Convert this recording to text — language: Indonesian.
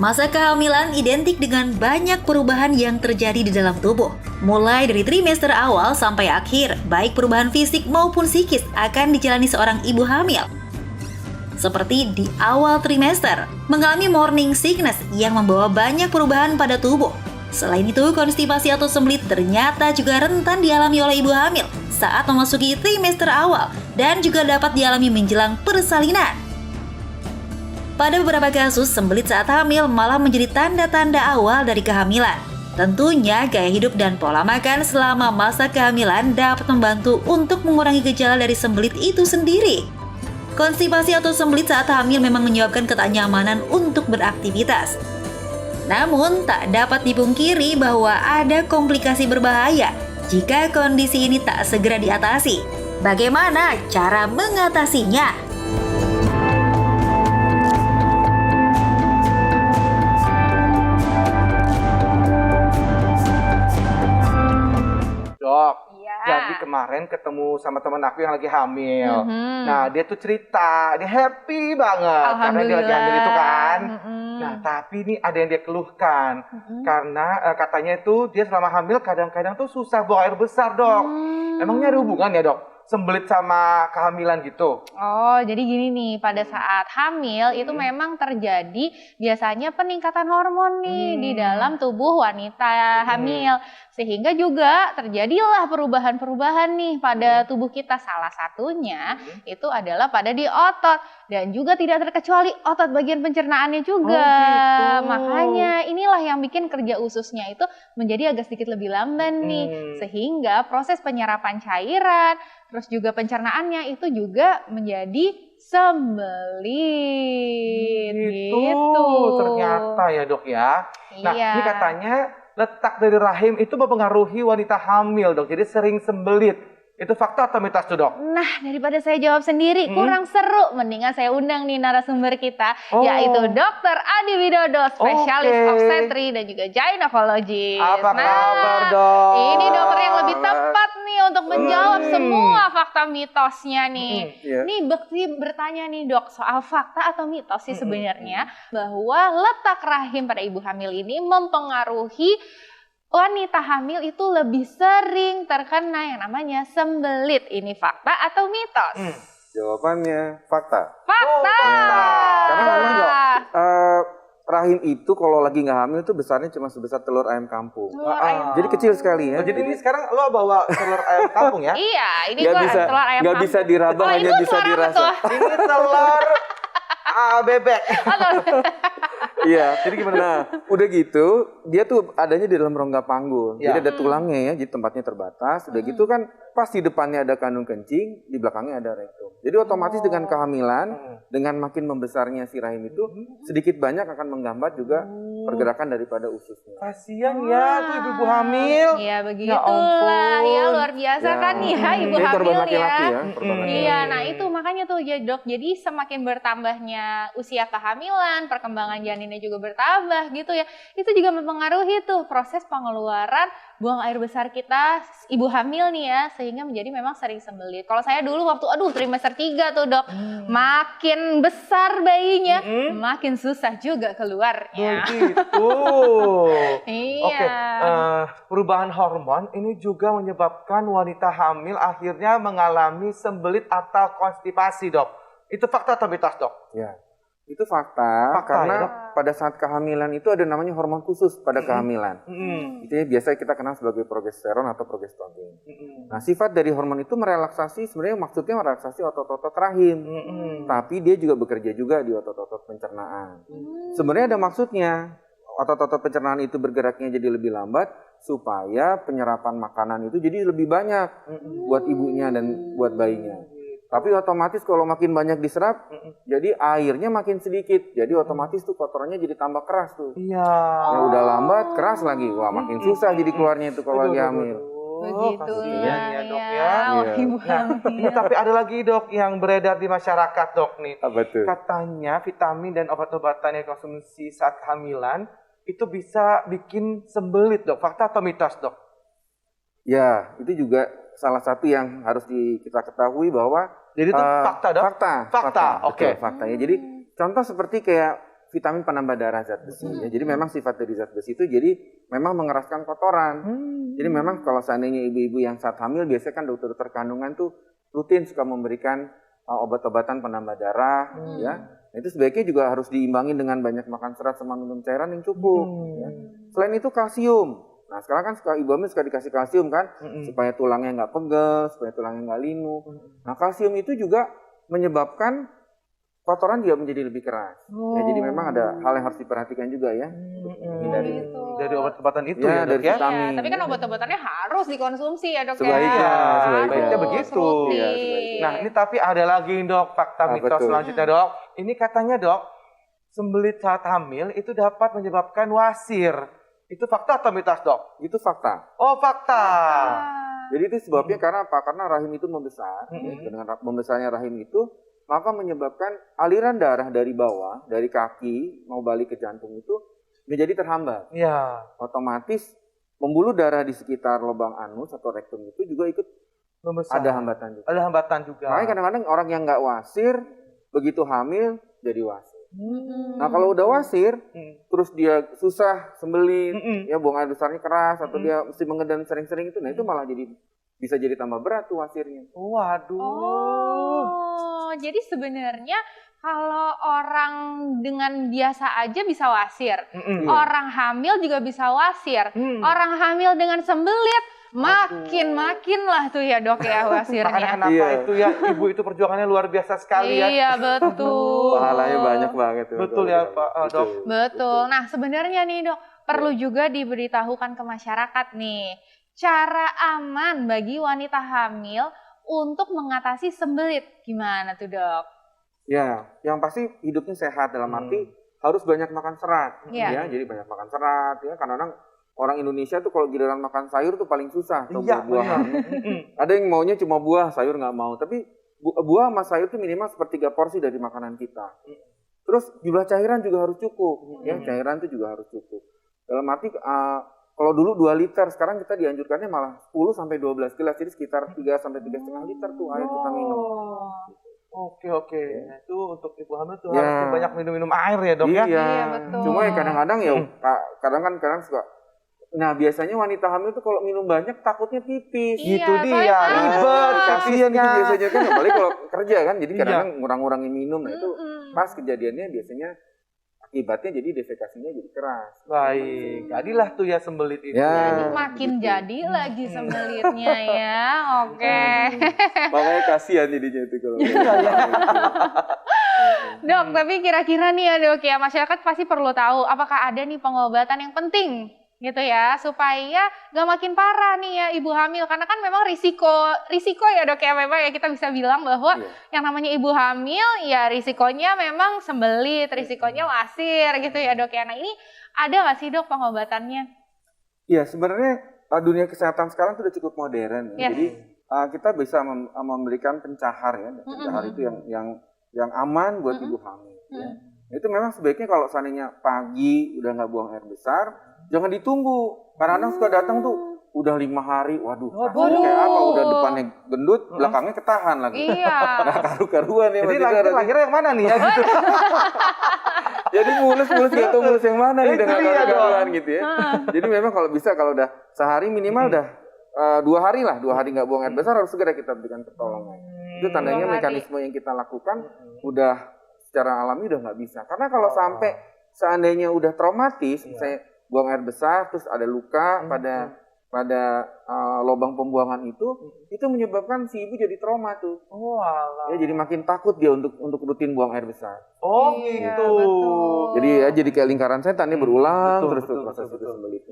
Masa kehamilan identik dengan banyak perubahan yang terjadi di dalam tubuh. Mulai dari trimester awal sampai akhir, baik perubahan fisik maupun psikis akan dijalani seorang ibu hamil. Seperti di awal trimester, mengalami morning sickness yang membawa banyak perubahan pada tubuh. Selain itu, konstipasi atau sembelit ternyata juga rentan dialami oleh ibu hamil saat memasuki trimester awal dan juga dapat dialami menjelang persalinan. Pada beberapa kasus, sembelit saat hamil malah menjadi tanda-tanda awal dari kehamilan. Tentunya, gaya hidup dan pola makan selama masa kehamilan dapat membantu untuk mengurangi gejala dari sembelit itu sendiri. Konstipasi atau sembelit saat hamil memang menyebabkan ketidaknyamanan untuk beraktivitas. Namun, tak dapat dipungkiri bahwa ada komplikasi berbahaya jika kondisi ini tak segera diatasi. Bagaimana cara mengatasinya? Dok, Iya. jadi kemarin ketemu sama teman aku yang lagi hamil. Nah, dia tuh cerita, dia happy banget karena dia lagi hamil itu kan. Nah, tapi ini ada yang dia keluhkan. Karena katanya itu dia selama hamil kadang-kadang tuh susah buang air besar, Dok. Emangnya ada hubungan ya, Dok? Sembelit sama kehamilan gitu? Oh, jadi gini nih, pada saat hamil itu memang terjadi biasanya peningkatan hormon nih di dalam tubuh wanita hamil. Sehingga juga terjadilah perubahan-perubahan nih pada tubuh kita. Salah satunya itu adalah pada di otot. Dan juga tidak terkecuali otot bagian pencernaannya juga. Oh, gitu. Makanya inilah yang bikin kerja ususnya itu menjadi agak sedikit lebih lamban nih. Sehingga proses penyerapan cairan, terus juga pencernaannya itu juga menjadi sembelit. Gitu. Ternyata ya, Dok ya. Nah, Iya. ini katanya letak dari rahim itu mempengaruhi wanita hamil, Dok. Jadi sering sembelit. Itu fakta atau mitos tuh, Dok? Nah, daripada saya jawab sendiri, kurang seru. Mendingan saya undang nih narasumber kita, yaitu Dr. Adi Widodo, spesialis obstetri dan juga gynecologist. Apa kabar, Dok? Ini dokter yang lebih tepat nih untuk menjawab semua fakta mitosnya nih. Nih, Bekti bertanya nih, Dok, soal fakta atau mitos sih sebenarnya bahwa letak rahim pada ibu hamil ini mempengaruhi wanita hamil itu lebih sering terkena yang namanya sembelit. Ini fakta atau mitos? Jawabannya fakta. Fakta. Karena memang Dok, rahim itu kalau lagi nggak hamil itu besarnya cuma sebesar telur ayam kampung. Telur ayam. Jadi kecil sekali ya. Oh, jadi ini sekarang lo bawa telur ayam kampung ya? Iya, ini Nggak bisa, telur ayam nggak kampung. bisa diraba, Kalau hanya itu bisa telur apa dirasa. tuh? Ini telur bebek. Iya. Jadi gimana? Nah, udah gitu, dia tuh adanya di dalam rongga panggul. Ya. Jadi ada tulangnya ya, jadi tempatnya terbatas. Udah gitu kan, pas di depannya ada kandung kencing, di belakangnya ada rektum. Jadi otomatis dengan kehamilan, dengan makin membesarnya si rahim itu, sedikit banyak akan menggambat juga pergerakan daripada ususnya. Kasian ya tuh ibu-ibu hamil. Iya, Ya begitulah. ampun. Ya, luar biasa kan ya ibu Ini korban hamil laki-laki ya. ya. korban laki-laki. Iya, nah itu makanya tuh ya Dok, jadi semakin bertambahnya usia kehamilan, perkembangan janinnya juga bertambah gitu ya. Itu juga mempengaruhi tuh proses pengeluaran buang air besar kita ibu hamil nih ya, sehingga menjadi memang sering sembelit. Kalau saya dulu waktu trimester 3 tuh Dok, makin besar bayinya, makin susah juga keluarnya. Begitu. Iya. Oke, perubahan hormon ini juga menyebabkan wanita hamil akhirnya mengalami sembelit atau konstipasi, Dok. Itu fakta atau mitos, Dok? Ya, itu fakta, Fakta, karena ya, pada saat kehamilan itu ada namanya hormon khusus pada kehamilan. Itu ya biasa kita kenal sebagai progesteron atau progestogen. Nah, sifat dari hormon itu merelaksasi, sebenarnya maksudnya merelaksasi otot-otot rahim. Tapi dia juga bekerja juga di otot-otot pencernaan. Sebenarnya ada maksudnya. Otot-otot pencernaan itu bergeraknya jadi lebih lambat supaya penyerapan makanan itu jadi lebih banyak buat ibunya dan buat bayinya. Tapi otomatis kalau makin banyak diserap, jadi airnya makin sedikit. Jadi otomatis tuh kotorannya jadi tambah keras tuh. Iya. Ya udah lambat, keras lagi. Wah, makin susah jadi keluarnya itu kalau lagi hamil. Begitu kasihan ya, Dok ya. Wah, ibu Nah, ini hamil. tapi ada lagi, Dok, yang beredar di masyarakat, Dok, nih. Betul. Katanya vitamin dan obat-obatan yang konsumsi saat kehamilan itu bisa bikin sembelit, Dok. Fakta atau mitos, Dok? Ya, itu juga salah satu yang harus kita ketahui bahwa Jadi itu fakta, Dok? Fakta. Fakta, Betul, oke. fakta ya. Jadi contoh seperti kayak vitamin penambah darah zat besi. Ya. Jadi memang sifat dari zat besi itu jadi memang mengeraskan kotoran. Jadi memang kalau seandainya ibu-ibu yang saat hamil biasanya kan dokter-dokter kandungan tuh rutin suka memberikan obat-obatan penambah darah, ya. Nah, itu sebaiknya juga harus diimbangin dengan banyak makan serat sama minum cairan yang cukup. Ya. Selain itu kalsium. Nah sekarang kan ibu hamil suka dikasih kalsium kan, supaya tulangnya nggak pegel, supaya tulangnya nggak linu. Nah kalsium itu juga menyebabkan kotoran dia menjadi lebih keras. Ya, jadi memang ada hal yang harus diperhatikan juga ya. Dari obat-obatan itu ya, Dok, dari ya? vitamin. Tapi kan obat-obatannya harus dikonsumsi ya Dok Sebaiknya, ya. sebaiknya begitu. Iya, sebaiknya. Nah ini tapi ada lagi Dok, fakta mitos betul. selanjutnya Dok. Ini katanya Dok, sembelit saat hamil itu dapat menyebabkan wasir. Itu fakta atau mitos Dok? Itu fakta. Oh fakta. Jadi itu sebabnya karena apa? Karena rahim itu membesar. Ya, dengan membesarnya rahim itu, maka menyebabkan aliran darah dari bawah, dari kaki mau balik ke jantung itu menjadi terhambat. Iya. Otomatis pembuluh darah di sekitar lubang anus atau rektum itu juga ikut Membesar. ada hambatan juga. Ada hambatan juga. Makanya kadang-kadang orang yang nggak wasir begitu hamil jadi wasir. Nah kalau udah wasir, terus dia susah sembelit, ya buang air besarnya keras atau dia mesti mengedan sering-sering itu, nah itu malah jadi bisa jadi tambah berat tuh wasirnya. Waduh. Oh, jadi sebenarnya kalau orang dengan biasa aja bisa wasir, orang hamil juga bisa wasir, orang hamil dengan sembelit makin lah tuh ya Dok ya wasirnya. Makanya kenapa itu ya ibu itu perjuangannya luar biasa sekali ya. Iya betul. Pahalanya banyak banget tuh. Betul ya Pak Dok. Betul. Nah sebenarnya nih Dok perlu juga diberitahukan ke masyarakat nih cara aman bagi wanita hamil untuk mengatasi sembelit. Gimana tuh Dok? Ya, yang pasti hidupnya sehat dalam arti harus banyak makan serat. Iya. Ya, jadi banyak makan serat. Ya, kadang-kadang orang Indonesia tuh kalau giliran makan sayur tuh paling susah. Atau buah-buahan. Ada yang maunya cuma buah, sayur nggak mau. Tapi buah sama sayur tuh minimal sepertiga porsi dari makanan kita. Terus jumlah cairan juga harus cukup. Ya, cairan tuh juga harus cukup. Dalam arti kalau dulu 2 liter, sekarang kita dianjurkannya malah 10 sampai 12 gelas. Jadi sekitar 3 sampai 3,5 liter tuh air kita minum. Oke. Nah, itu untuk ibu hamil tuh harus banyak minum air ya Dok ya. Iya, betul. Cuma ya kadang-kadang ya kadang suka. Nah biasanya wanita hamil tuh kalau minum banyak takutnya pipis. Gitu dia, soalnya ribet Kasihan itu kasusnya. biasanya kan, apalagi kalau kerja kan, jadi kadang-kadang ngurang-ngurangin minum. Nah itu pas kejadiannya biasanya akibatnya jadi defekasinya jadi keras. Baik, jadilah tuh ya sembelit itu. Ya. Jadi makin jadi lagi sembelitnya ya. Oke. Makanya kasihan jadinya itu kalau. Dok, tapi kira-kira nih ya Dok ya, masyarakat pasti perlu tahu apakah ada nih pengobatan yang penting gitu ya, supaya gak makin parah nih ya ibu hamil. Karena kan memang risiko ya Dok ya, memang ya kita bisa bilang bahwa yang namanya ibu hamil ya risikonya memang sembelit, risikonya wasir gitu ya Dok ya. Nah ini ada gak sih Dok pengobatannya? Iya sebenarnya dunia kesehatan sekarang tuh udah cukup modern. Yes. Jadi kita bisa memberikan pencahar ya, pencahar itu yang aman buat ibu hamil. Ya. Itu memang sebaiknya kalau seandainya pagi udah nggak buang air besar, jangan ditunggu. Kadang-kadang suka datang tuh udah 5 hari, waduh kayak apa? Udah depannya gendut, belakangnya ketahan lagi. Iya. Nah karu-karuan ya. Jadi lahirnya yang mana nih ya gitu. Jadi mulus gak tau mulus yang mana nih dengan karu-karuan gitu ya. Jadi memang kalau bisa kalau udah sehari minimal udah 2 hari nggak buang air besar harus segera kita berikan pertolongan. Itu tandanya mekanisme yang kita lakukan udah secara alami udah nggak bisa. Karena kalau sampai seandainya udah traumatis, saya buang air besar terus ada luka pada lubang pembuangan itu menyebabkan si ibu jadi trauma tuh. Oh alah. Ya jadi makin takut dia untuk rutin buang air besar. Oh Iya, gitu. betul. Jadi ya jadi kayak lingkaran setan berulang terus tuh proses itu sembelitnya.